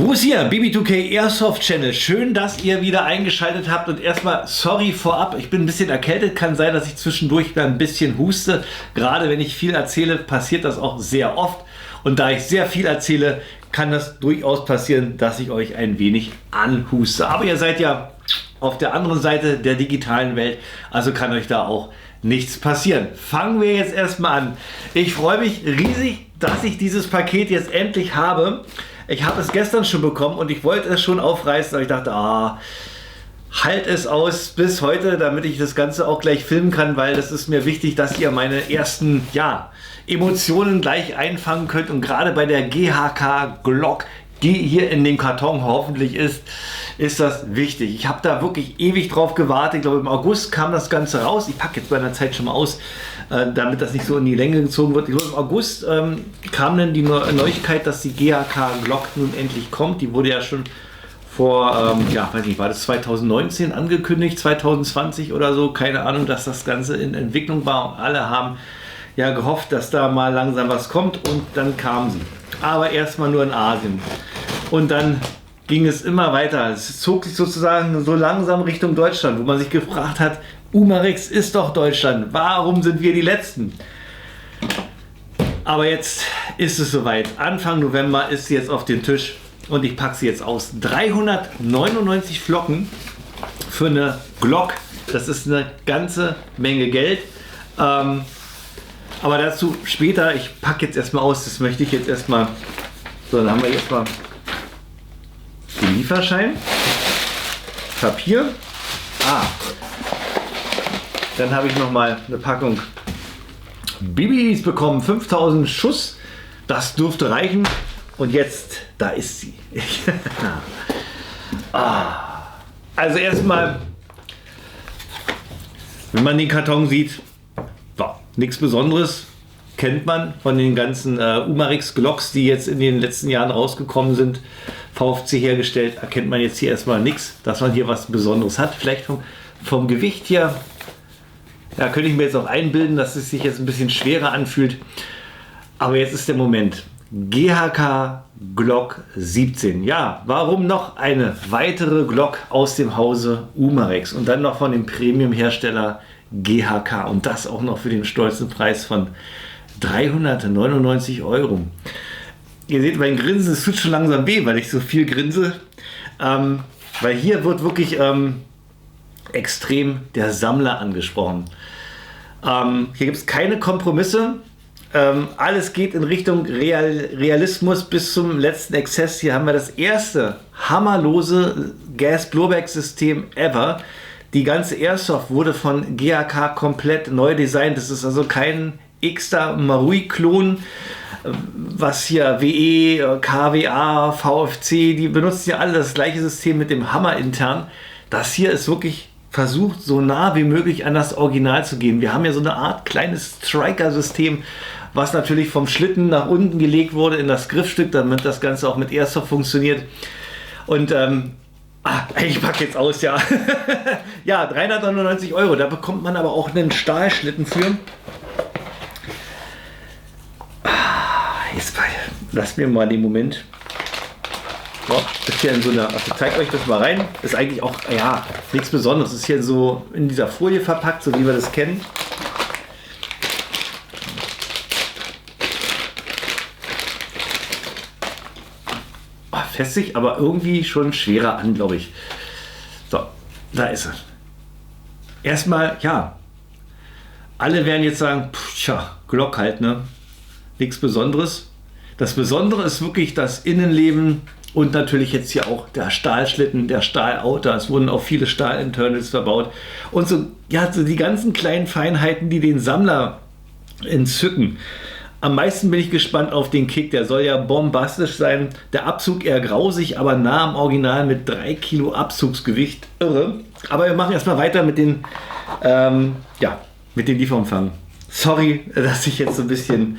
Gruß hier, BB2K Airsoft Channel. Schön, dass ihr wieder eingeschaltet habt und erstmal sorry vorab. Ich bin ein bisschen erkältet, kann sein, dass ich zwischendurch ein bisschen huste. Gerade wenn ich viel erzähle, passiert das auch sehr oft. Und da ich sehr viel erzähle, kann das durchaus passieren, dass ich euch ein wenig anhuste. Aber ihr seid ja auf der anderen Seite der digitalen Welt, also kann euch da auch nichts passieren. Fangen wir jetzt erstmal an. Ich freue mich riesig, dass ich dieses Paket jetzt endlich habe. Ich habe es gestern schon bekommen und ich wollte es schon aufreißen, aber ich dachte, halt es aus bis heute, damit ich das Ganze auch gleich filmen kann, weil das ist mir wichtig, dass ihr meine ersten Emotionen gleich einfangen könnt. Und gerade bei der GHK Glock, die hier in dem Karton hoffentlich ist das wichtig. Ich habe da wirklich ewig drauf gewartet. Ich glaube, im August kam das Ganze raus. Ich packe jetzt bei einer Zeit schon mal aus, damit das nicht so in die Länge gezogen wird. Ich glaube, im August kam dann die Neuigkeit, dass die GHK Glock nun endlich kommt. Die wurde ja schon vor, weiß nicht, war das 2019 angekündigt, 2020 oder so, keine Ahnung, dass das Ganze in Entwicklung war. Und alle haben ja gehofft, dass da mal langsam was kommt, und dann kam sie. Aber erstmal nur in Asien. Und dann ging es immer weiter. Es zog sich sozusagen so langsam Richtung Deutschland, wo man sich gefragt hat, Umarex ist doch Deutschland, warum sind wir die Letzten? Aber jetzt ist es soweit. Anfang November ist sie jetzt auf den Tisch und ich packe sie jetzt aus. 399 Flocken für eine Glock, das ist eine ganze Menge Geld. Aber dazu später. Ich packe jetzt erstmal aus, das möchte ich jetzt erstmal. So, dann haben wir jetzt mal den Lieferschein, Papier. Dann habe ich noch mal eine Packung Bibis bekommen, 5000 Schuss. Das dürfte reichen. Und jetzt, da ist sie. Also erstmal, wenn man den Karton sieht, nichts Besonderes, kennt man von den ganzen Umarex Glocks, die jetzt in den letzten Jahren rausgekommen sind, VFC hergestellt, erkennt man jetzt hier erstmal nichts, dass man hier was Besonderes hat. Vielleicht vom Gewicht her, könnte ich mir jetzt auch einbilden, dass es sich jetzt ein bisschen schwerer anfühlt. Aber jetzt ist der Moment. GHK Glock 17. Ja, warum noch eine weitere Glock aus dem Hause Umarex und dann noch von dem Premium-Hersteller GHK, und das auch noch für den stolzen Preis von 399 Euro. Ihr seht, mein Grinsen, es tut schon langsam weh, weil ich so viel grinse. Weil hier wird wirklich extrem der Sammler angesprochen. Hier gibt es keine Kompromisse. Alles geht in Richtung Realismus bis zum letzten Exzess. Hier haben wir das erste hammerlose Gas-Blowback-System ever. Die ganze Airsoft wurde von GHK komplett neu designt. Das ist also kein Xter Marui-Klon, was hier WE, KWA, VFC, die benutzen ja alle das gleiche System mit dem Hammer intern. Das hier ist wirklich versucht, so nah wie möglich an das Original zu gehen. Wir haben ja so eine Art kleines Striker-System, was natürlich vom Schlitten nach unten gelegt wurde in das Griffstück, damit das Ganze auch mit Airsoft funktioniert. Und ich packe jetzt aus, ja. Ja, 399 Euro, da bekommt man aber auch einen Stahlschlitten für. Jetzt lasst mir mal den Moment. So, das ist hier in so einer, ich zeige euch das mal rein. Ist eigentlich auch, nichts Besonderes. Ist hier so in dieser Folie verpackt, so wie wir das kennen. Fässt sich aber irgendwie schon schwerer an, glaube ich. So, da ist er. Erstmal, alle werden jetzt sagen, Glock halt, ne? Nichts Besonderes. Das Besondere ist wirklich das Innenleben und natürlich jetzt hier auch der Stahlschlitten, der Stahlouter. Es wurden auch viele Stahl-Internals verbaut. Und so die ganzen kleinen Feinheiten, die den Sammler entzücken. Am meisten bin ich gespannt auf den Kick, der soll ja bombastisch sein. Der Abzug eher grausig, aber nah am Original mit 3 Kilo Abzugsgewicht. Irre. Aber wir machen erstmal weiter mit den, mit dem Lieferumfang. Sorry, dass ich jetzt so ein bisschen...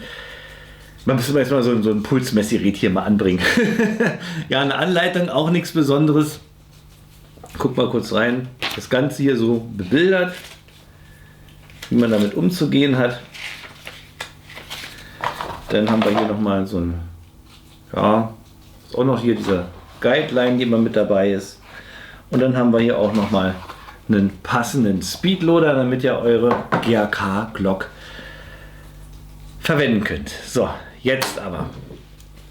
Man müsste jetzt mal so ein Pulsmessgerät hier mal anbringen. Ja, eine Anleitung, auch nichts Besonderes. Guck mal kurz rein. Das Ganze hier so bebildert, wie man damit umzugehen hat. Dann haben wir hier nochmal so ein, ist auch noch hier dieser Guideline, die immer mit dabei ist. Und dann haben wir hier auch nochmal einen passenden Speedloader, damit ihr eure GAK Glock verwenden könnt. So, jetzt aber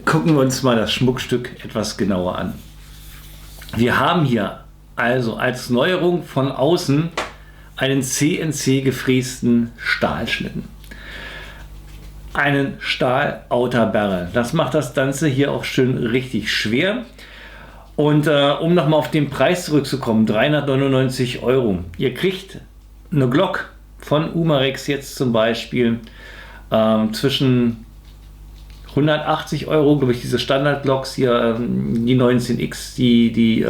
gucken wir uns mal das Schmuckstück etwas genauer an. Wir haben hier also als Neuerung von außen einen CNC gefrästen Stahlschlitten. Einen Stahl-Outer Barrel. Das macht das Ganze hier auch schön richtig schwer. Und um nochmal auf den Preis zurückzukommen, 399 Euro. Ihr kriegt eine Glock von Umarex jetzt zum Beispiel zwischen 180 Euro, glaube ich, diese Standard-Glocks hier, die 19X, die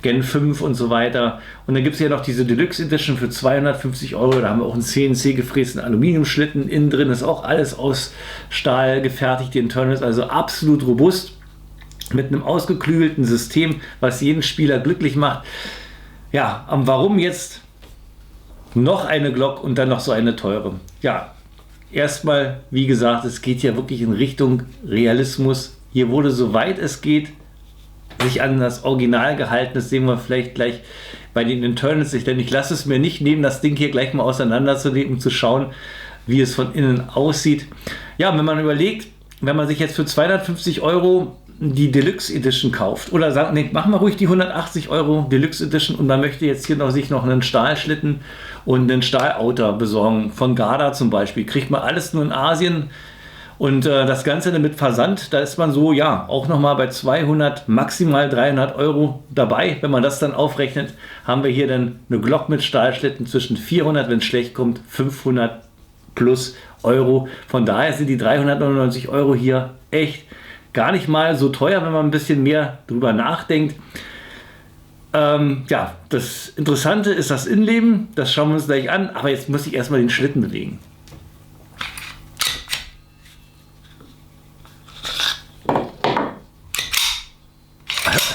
Gen 5 und so weiter. Und dann gibt es ja noch diese Deluxe Edition für 250 Euro. Da haben wir auch einen CNC gefrästen Aluminiumschlitten. Innen drin ist auch alles aus Stahl gefertigt. Die Internals also absolut robust mit einem ausgeklügelten System, was jeden Spieler glücklich macht. Ja, warum jetzt noch eine Glock und dann noch so eine teure? Ja, erstmal, wie gesagt, es geht ja wirklich in Richtung Realismus. Hier wurde, soweit es geht, sich an das Original gehalten. Das sehen wir vielleicht gleich bei den Internals. Denn ich lasse es mir nicht nehmen, das Ding hier gleich mal auseinanderzunehmen, um zu schauen, wie es von innen aussieht. Ja, wenn man überlegt, wenn man sich jetzt für 250 Euro die Deluxe Edition kauft oder sagt, nee, machen wir ruhig die 180 Euro Deluxe Edition und man möchte jetzt hier sich noch einen Stahlschlitten und einen Stahlouter besorgen, von Garda zum Beispiel, kriegt man alles nur in Asien und das Ganze dann mit Versand, da ist man so, ja, auch nochmal bei 200, maximal 300 Euro dabei. Wenn man das dann aufrechnet, haben wir hier dann eine Glock mit Stahlschlitten zwischen 400, wenn es schlecht kommt, 500 plus Euro. Von daher sind die 399 Euro hier echt gar nicht mal so teuer, wenn man ein bisschen mehr drüber nachdenkt. Ja, das Interessante ist das Innenleben, das schauen wir uns gleich an, aber jetzt muss ich erstmal den Schlitten bewegen.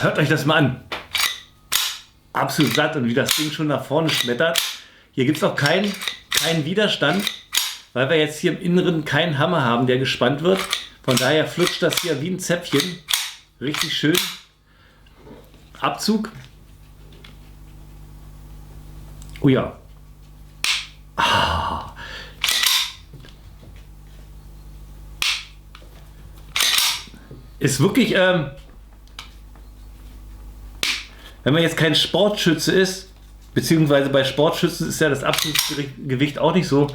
Hört euch das mal an. Absolut satt und wie das Ding schon nach vorne schmettert. Hier gibt es auch keinen Widerstand, weil wir jetzt hier im Inneren keinen Hammer haben, der gespannt wird. Von daher flutscht das hier wie ein Zäpfchen. Richtig schön. Abzug. Oh ja. Ah. Ist wirklich, wenn man jetzt kein Sportschütze ist, beziehungsweise bei Sportschützen ist ja das Abzugsgewicht auch nicht so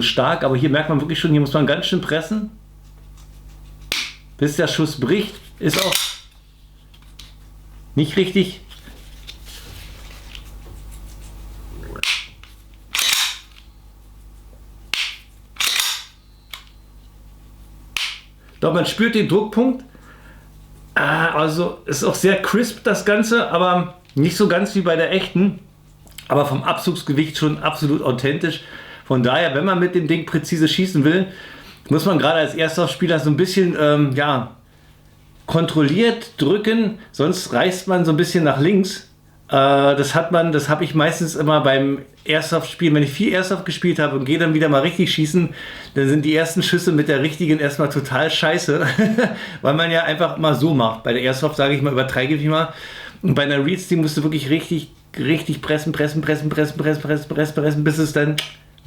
stark, aber hier merkt man wirklich schon, hier muss man ganz schön pressen, bis der Schuss bricht. Ist auch nicht richtig. Doch, man spürt den Druckpunkt. Also ist auch sehr crisp das Ganze, aber nicht so ganz wie bei der echten. Aber vom Abzugsgewicht schon absolut authentisch. Von daher, wenn man mit dem Ding präzise schießen will, muss man gerade als Airsoft-Spieler so ein bisschen kontrolliert drücken, sonst reißt man so ein bisschen nach links. Das habe ich meistens immer beim Airsoft-Spielen, wenn ich viel Airsoft gespielt habe und gehe dann wieder mal richtig schießen, dann sind die ersten Schüsse mit der richtigen erstmal total scheiße, weil man ja einfach immer so macht. Bei der Airsoft, sage ich mal, übertreibe ich mal. Und bei einer Real Steel musst du wirklich richtig pressen, bis es dann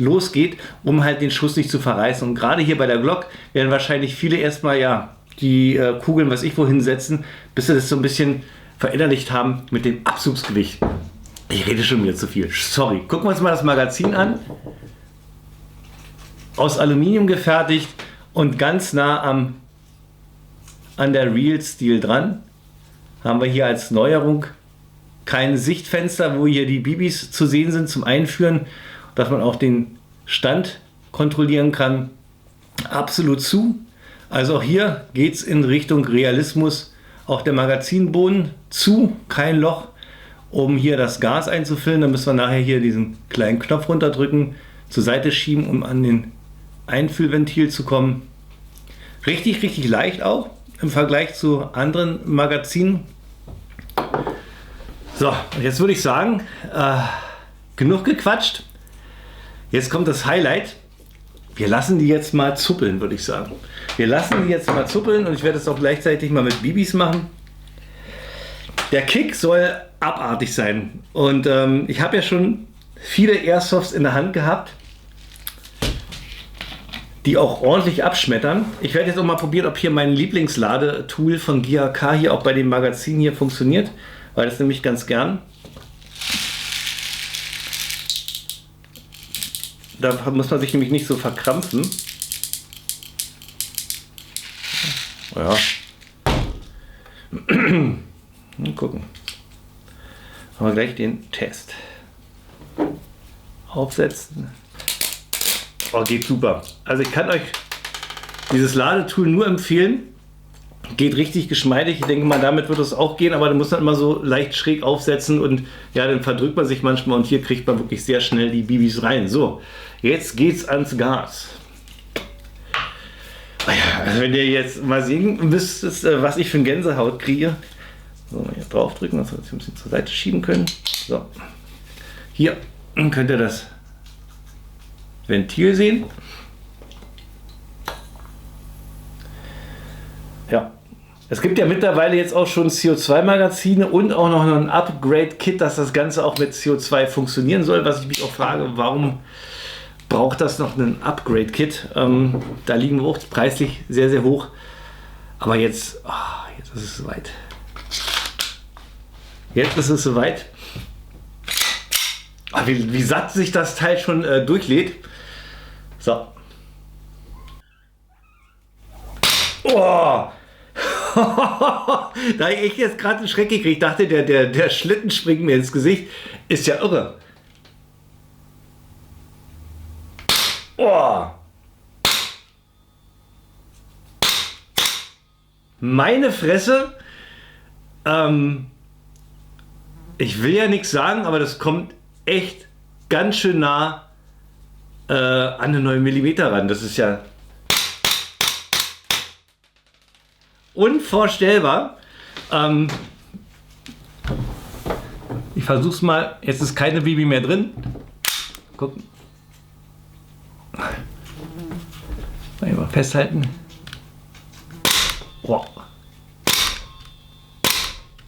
losgeht, um halt den Schuss nicht zu verreißen. Und gerade hier bei der Glock werden wahrscheinlich viele erstmal die Kugeln, was ich wohin setzen, bis sie das so ein bisschen verinnerlicht haben mit dem Abzugsgewicht. Ich rede schon wieder zu viel. Sorry. Gucken wir uns mal das Magazin an. Aus Aluminium gefertigt und ganz nah an der Real Steel dran. Haben wir hier als Neuerung kein Sichtfenster, wo hier die Bibis zu sehen sind zum Einführen, dass man auch den Stand kontrollieren kann. Absolut zu. Also auch hier geht es in Richtung Realismus. Auch der Magazinboden zu, kein Loch, um hier das Gas einzufüllen. Dann müssen wir nachher hier diesen kleinen Knopf runterdrücken, zur Seite schieben, um an den Einfüllventil zu kommen. Richtig leicht auch im Vergleich zu anderen Magazinen. So, und jetzt würde ich sagen, genug gequatscht. Jetzt kommt das Highlight. Wir lassen die jetzt mal zuppeln, würde ich sagen. Wir lassen die jetzt mal zuppeln und ich werde es auch gleichzeitig mal mit Bibis machen. Der Kick soll abartig sein. Und ich habe ja schon viele Airsofts in der Hand gehabt, die auch ordentlich abschmettern. Ich werde jetzt auch mal probieren, ob hier mein Lieblingslade-Tool von GAK hier auch bei dem Magazin hier funktioniert, weil das nehme ich ganz gern. Da muss man sich nämlich nicht so verkrampfen. Ja. Mal gucken. Machen wir gleich den Test. Aufsetzen. Oh, geht super. Also ich kann euch dieses Ladetool nur empfehlen. Geht richtig geschmeidig. Ich denke mal, damit wird es auch gehen, aber da muss man immer so leicht schräg aufsetzen und ja, dann verdrückt man sich manchmal und hier kriegt man wirklich sehr schnell die Bibis rein. So, jetzt geht's ans Gas. Also wenn ihr jetzt mal sehen müsstet, was ich für eine Gänsehaut kriege. So, hier draufdrücken, dass wir das ein bisschen zur Seite schieben können. So, hier könnt ihr das Ventil sehen. Ja, es gibt ja mittlerweile jetzt auch schon CO2-Magazine und auch noch ein Upgrade-Kit, dass das Ganze auch mit CO2 funktionieren soll. Was ich mich auch frage, warum braucht das noch ein Upgrade-Kit? Da liegen wir auch preislich sehr, sehr hoch. Aber jetzt, jetzt ist es soweit. Jetzt ist es soweit. Wie satt sich das Teil schon durchlädt. So. Oh! Da ich jetzt gerade einen Schreck gekriegt, dachte der Schlitten springt mir ins Gesicht. Ist ja irre. Oh! Meine Fresse. Ich will ja nichts sagen, aber das kommt echt ganz schön nah an eine 9 mm ran. Das ist ja unvorstellbar. Ich versuche es mal. Jetzt ist keine Bibi mehr drin. Gucken. Mal festhalten. Boah.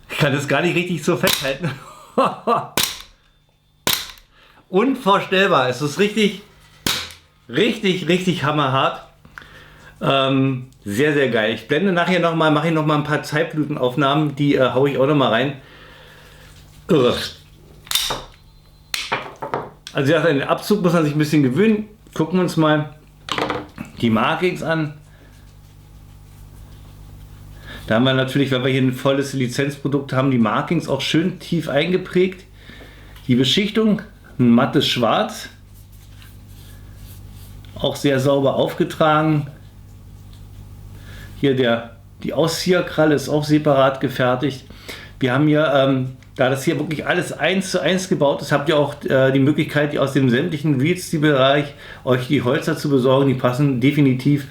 Ich kann das gar nicht richtig so festhalten. Unvorstellbar. Es ist richtig hammerhart. Sehr, sehr geil. Ich blende nachher nochmal, mache ich nochmal ein paar Zeitblutenaufnahmen, die haue ich auch nochmal rein. Irre. Also ja, den Abzug muss man sich ein bisschen gewöhnen. Gucken wir uns mal die Markings an. Da haben wir natürlich, weil wir hier ein volles Lizenzprodukt haben, die Markings auch schön tief eingeprägt. Die Beschichtung, ein mattes Schwarz. Auch sehr sauber aufgetragen. Hier die Auszieherkralle ist auch separat gefertigt. Wir haben hier, da das hier wirklich alles 1:1 gebaut ist, habt ihr auch die Möglichkeit, aus dem sämtlichen Real-Steel-Bereich euch die Holster zu besorgen. Die passen definitiv.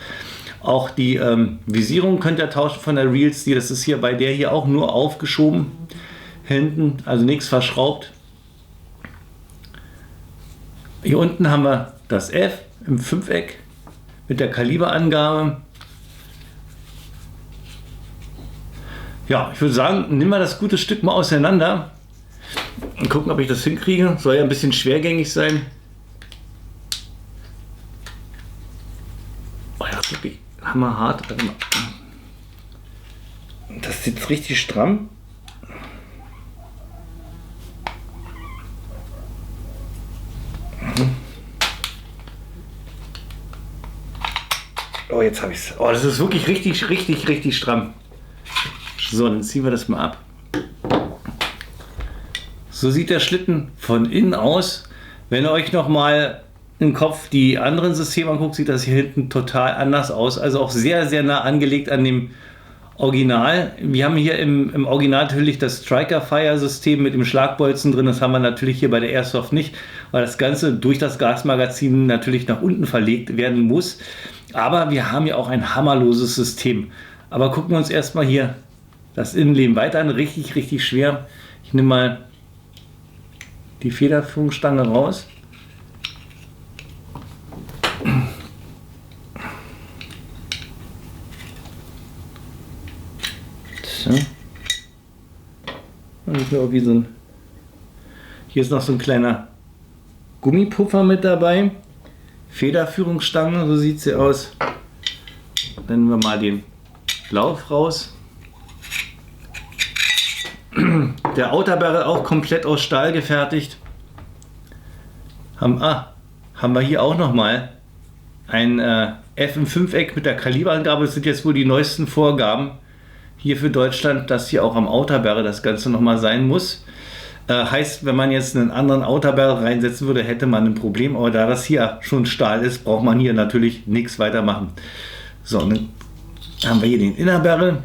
Auch die Visierung könnt ihr tauschen von der Real Steel. Das ist hier bei der hier auch nur aufgeschoben. Hinten, also nichts verschraubt. Hier unten haben wir das F im Fünfeck mit der Kaliberangabe. Ja, ich würde sagen, nehmen wir das gute Stück mal auseinander und gucken, ob ich das hinkriege. Soll ja ein bisschen schwergängig sein. Oh ja, wirklich hammerhart. Das sitzt richtig stramm. Oh, jetzt habe ich es. Oh, das ist wirklich richtig stramm. So, dann ziehen wir das mal ab. So sieht der Schlitten von innen aus. Wenn ihr euch noch mal im Kopf die anderen Systeme anguckt, sieht das hier hinten total anders aus. Also auch sehr, sehr nah angelegt an dem Original. Wir haben hier im Original natürlich das Striker Fire System mit dem Schlagbolzen drin. Das haben wir natürlich hier bei der Airsoft nicht, weil das Ganze durch das Gasmagazin natürlich nach unten verlegt werden muss. Aber wir haben ja auch ein hammerloses System. Aber gucken wir uns erstmal hier das Innenleben weiter an. Richtig schwer. Ich nehme mal die Federführungsstange raus. So. Nicht nur irgendwie so ein. Hier ist noch so ein kleiner Gummipuffer mit dabei. Federführungsstange, so sieht sie aus. Nehmen wir mal den Lauf raus. Der Outer Barrel auch komplett aus Stahl gefertigt. Haben wir hier auch nochmal ein FM5-Eck mit der Kaliberangabe. Das sind jetzt wohl die neuesten Vorgaben hier für Deutschland, dass hier auch am Outer Barrel das Ganze nochmal sein muss. Heißt, wenn man jetzt einen anderen Outer Barrel reinsetzen würde, hätte man ein Problem. Aber da das hier schon Stahl ist, braucht man hier natürlich nichts weiter machen. So, dann haben wir hier den Inner Barrel.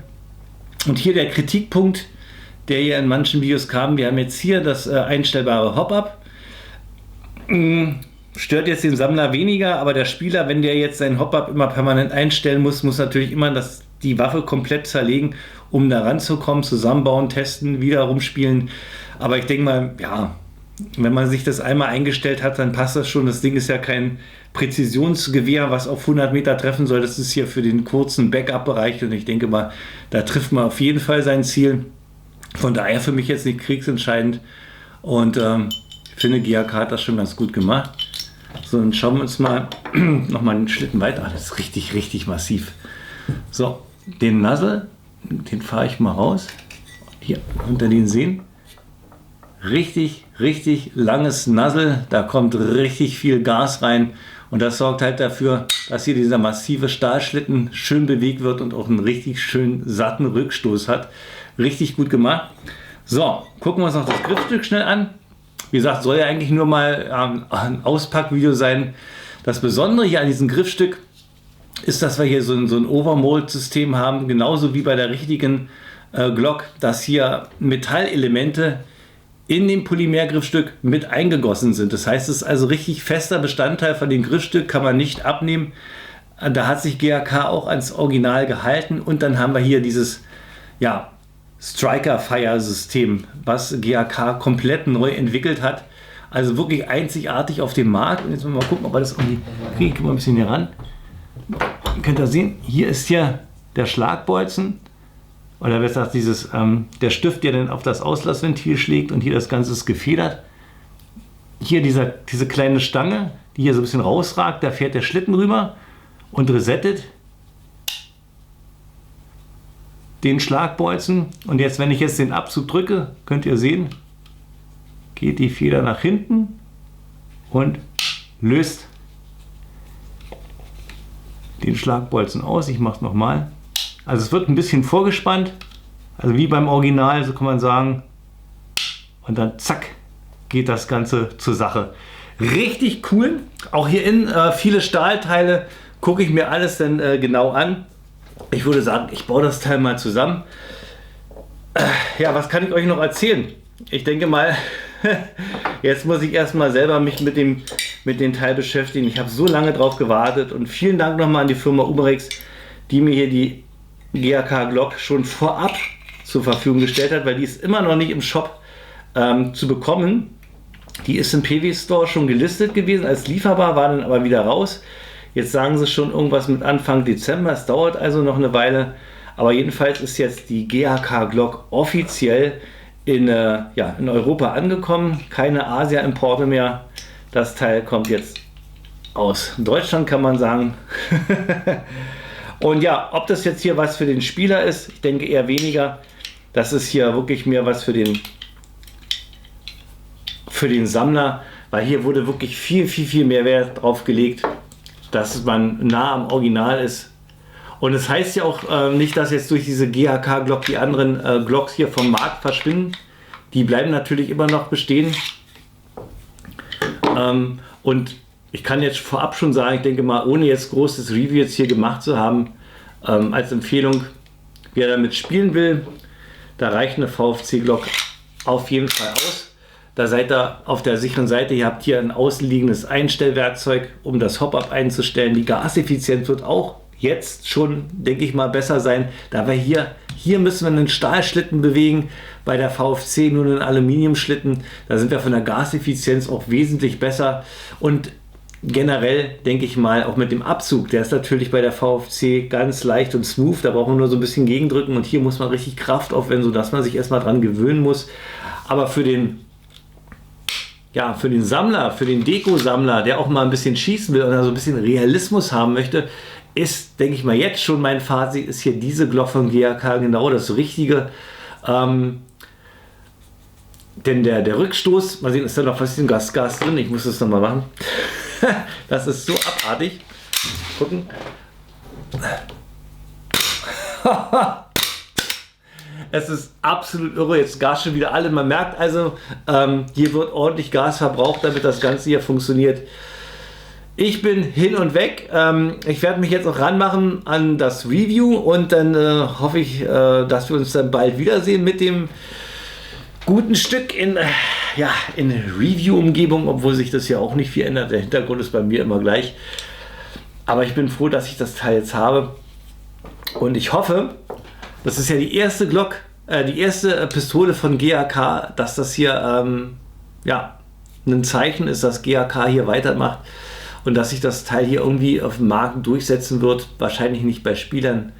Und hier der Kritikpunkt, der hier in manchen Videos kam. Wir haben jetzt hier das einstellbare Hop-Up. Stört jetzt den Sammler weniger, aber der Spieler, wenn der jetzt seinen Hop-Up immer permanent einstellen muss, muss natürlich immer die Waffe komplett zerlegen, um da ranzukommen, zusammenbauen, testen, wieder rumspielen. Aber ich denke mal, ja, wenn man sich das einmal eingestellt hat, dann passt das schon. Das Ding ist ja kein Präzisionsgewehr, was auf 100 Meter treffen soll. Das ist hier für den kurzen Backup-Bereich und ich denke mal, da trifft man auf jeden Fall sein Ziel. Von daher für mich jetzt nicht kriegsentscheidend und ich finde, GAK hat das schon ganz gut gemacht. So, dann schauen wir uns mal nochmal den Schlitten weiter. Das ist richtig, richtig massiv. So, den Nozzle, den fahre ich mal raus. Hier, unter den sehen. Richtig, richtig langes Nozzle. Da kommt richtig viel Gas rein. Und das sorgt halt dafür, dass hier dieser massive Stahlschlitten schön bewegt wird und auch einen richtig schön satten Rückstoß hat. Richtig gut gemacht. So, gucken wir uns noch das Griffstück schnell an. Wie gesagt, soll ja eigentlich nur mal ein Auspackvideo sein. Das Besondere hier an diesem Griffstück ist, dass wir hier so ein Overmold-System haben, genauso wie bei der richtigen Glock, dass hier Metallelemente in dem Polymergriffstück mit eingegossen sind. Das heißt, es ist also richtig fester Bestandteil von dem Griffstück, kann man nicht abnehmen. Da hat sich GAK auch ans Original gehalten und dann haben wir hier dieses, ja, Striker-Fire-System, was GAK komplett neu entwickelt hat. Also wirklich einzigartig auf dem Markt. Und jetzt mal gucken, ob wir das irgendwie kriegen. Gucken wir ein bisschen hier ran. Könnt ihr sehen, hier ist ja der Schlagbolzen. Oder besser gesagt, der Stift, der dann auf das Auslassventil schlägt und hier das Ganze ist gefedert. Hier diese kleine Stange, die hier so ein bisschen rausragt, da fährt der Schlitten rüber und resettet den Schlagbolzen. Und jetzt, wenn ich jetzt den Abzug drücke, könnt ihr sehen, geht die Feder nach hinten und löst den Schlagbolzen aus. Ich mache es nochmal. Also es wird ein bisschen vorgespannt, also wie beim Original, so kann man sagen. Und dann zack, geht das Ganze zur Sache. Richtig cool. Auch hier innen viele Stahlteile. Gucke ich mir alles dann genau an. Ich würde sagen, ich baue das Teil mal zusammen. Ja, was kann ich euch noch erzählen? Ich denke mal, jetzt muss ich erstmal selber mich mit dem Teil beschäftigen. Ich habe so lange drauf gewartet und vielen Dank nochmal an die Firma Uberex, die mir hier die GAK Glock schon vorab zur Verfügung gestellt hat, weil die ist immer noch nicht im Shop zu bekommen. Die ist im PW Store schon gelistet gewesen als lieferbar, war dann aber wieder raus. Jetzt sagen sie schon irgendwas mit Anfang Dezember, es dauert also noch eine Weile. Aber jedenfalls ist jetzt die GAK Glock offiziell in Europa angekommen. Keine Asia-Importe mehr. Das Teil kommt jetzt aus Deutschland, kann man sagen. Und ja, ob das jetzt hier was für den Spieler ist, ich denke eher weniger. Das ist hier wirklich mehr was für den Sammler, weil hier wurde wirklich viel, viel, viel mehr Wert drauf gelegt, dass man nah am Original ist. Und es heißt ja auch nicht, dass jetzt durch diese GAK Glock die anderen Glocks hier vom Markt verschwinden. Die bleiben natürlich immer noch bestehen. Und ich kann jetzt vorab schon sagen, ich denke mal, ohne jetzt großes Review jetzt hier gemacht zu haben, als Empfehlung, wer damit spielen will, da reicht eine VFC Glock auf jeden Fall aus. Da seid ihr auf der sicheren Seite. Ihr habt hier ein außenliegendes Einstellwerkzeug, um das Hop-Up einzustellen. Die Gaseffizienz wird auch jetzt schon, denke ich mal, besser sein. Da wir hier müssen wir einen Stahlschlitten bewegen, bei der VFC nur einen Aluminiumschlitten. Da sind wir von der Gaseffizienz auch wesentlich besser. Und generell denke ich mal, auch mit dem Abzug, der ist natürlich bei der VFC ganz leicht und smooth. Da braucht man nur so ein bisschen gegendrücken und hier muss man richtig Kraft aufwenden, sodass man sich erstmal dran gewöhnen muss. Aber für den Sammler, für den Deko-Sammler, der auch mal ein bisschen schießen will oder so ein bisschen Realismus haben möchte, ist, denke ich mal, jetzt schon mein Fazit, ist hier diese Glock von GAK genau das Richtige. Denn der Rückstoß, mal sehen, ist da noch was in Gas drin, ich muss das nochmal machen. Das ist so abartig. Gucken. Es ist absolut irre, jetzt Gas schon wieder alle. Man merkt also, hier wird ordentlich Gas verbraucht, damit das Ganze hier funktioniert. Ich bin hin und weg. Ich werde mich jetzt auch ranmachen an das Review und dann hoffe ich, dass wir uns dann bald wiedersehen mit dem guten Stück in Review-Umgebung, obwohl sich das ja auch nicht viel ändert. Der Hintergrund ist bei mir immer gleich. Aber ich bin froh, dass ich das Teil jetzt habe. Und ich hoffe, das ist ja die erste Glock, die erste Pistole von GAK, dass das hier ein Zeichen ist, dass GAK hier weitermacht und dass sich das Teil hier irgendwie auf dem Markt durchsetzen wird. Wahrscheinlich nicht bei Spielern.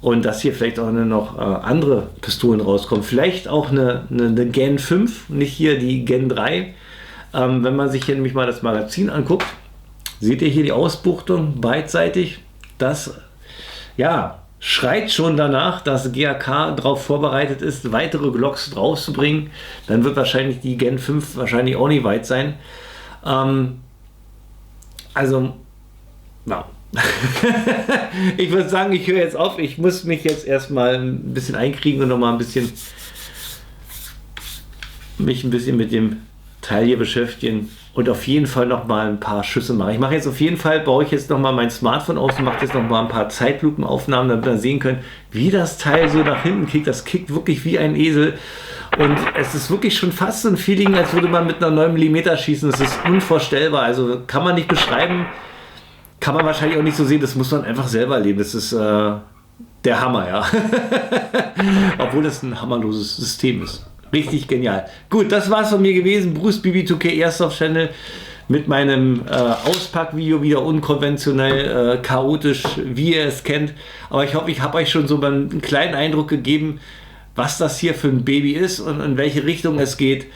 Und dass hier vielleicht auch noch andere Pistolen rauskommen. Vielleicht auch eine Gen 5, nicht hier die Gen 3. Wenn man sich hier nämlich mal das Magazin anguckt, seht ihr hier die Ausbuchtung beidseitig. Das schreit schon danach, dass GAK darauf vorbereitet ist, weitere Glocks rauszubringen. Dann wird wahrscheinlich die Gen 5 wahrscheinlich auch nicht weit sein. Ich würde sagen, ich höre jetzt auf. Ich muss mich jetzt erstmal ein bisschen einkriegen und nochmal mich ein bisschen mit dem Teil hier beschäftigen und auf jeden Fall nochmal ein paar Schüsse machen. Ich mache jetzt auf jeden Fall, baue ich jetzt nochmal mein Smartphone aus und mache jetzt nochmal ein paar Zeitlupenaufnahmen, damit wir sehen können, wie das Teil so nach hinten kickt. Das kickt wirklich wie ein Esel. Und es ist wirklich schon fast so ein Feeling, als würde man mit einer 9 mm schießen. Das ist unvorstellbar. Also kann man nicht beschreiben. Kann man wahrscheinlich auch nicht so sehen, das muss man einfach selber erleben. Das ist der Hammer, ja. Obwohl das ein hammerloses System ist. Richtig genial. Gut, das war's von mir gewesen. Bruce BB2K Airsoft Channel mit meinem Auspackvideo, wieder unkonventionell, chaotisch, wie ihr es kennt. Aber ich hoffe, ich habe euch schon so einen kleinen Eindruck gegeben, was das hier für ein Baby ist und in welche Richtung es geht.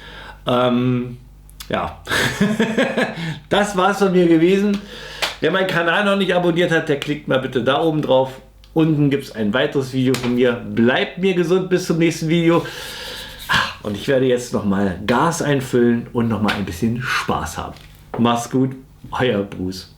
Das war's von mir gewesen. Wer meinen Kanal noch nicht abonniert hat, der klickt mal bitte da oben drauf. Unten gibt es ein weiteres Video von mir. Bleibt mir gesund, bis zum nächsten Video. Und ich werde jetzt nochmal Gas einfüllen und nochmal ein bisschen Spaß haben. Macht's gut, euer Bruce.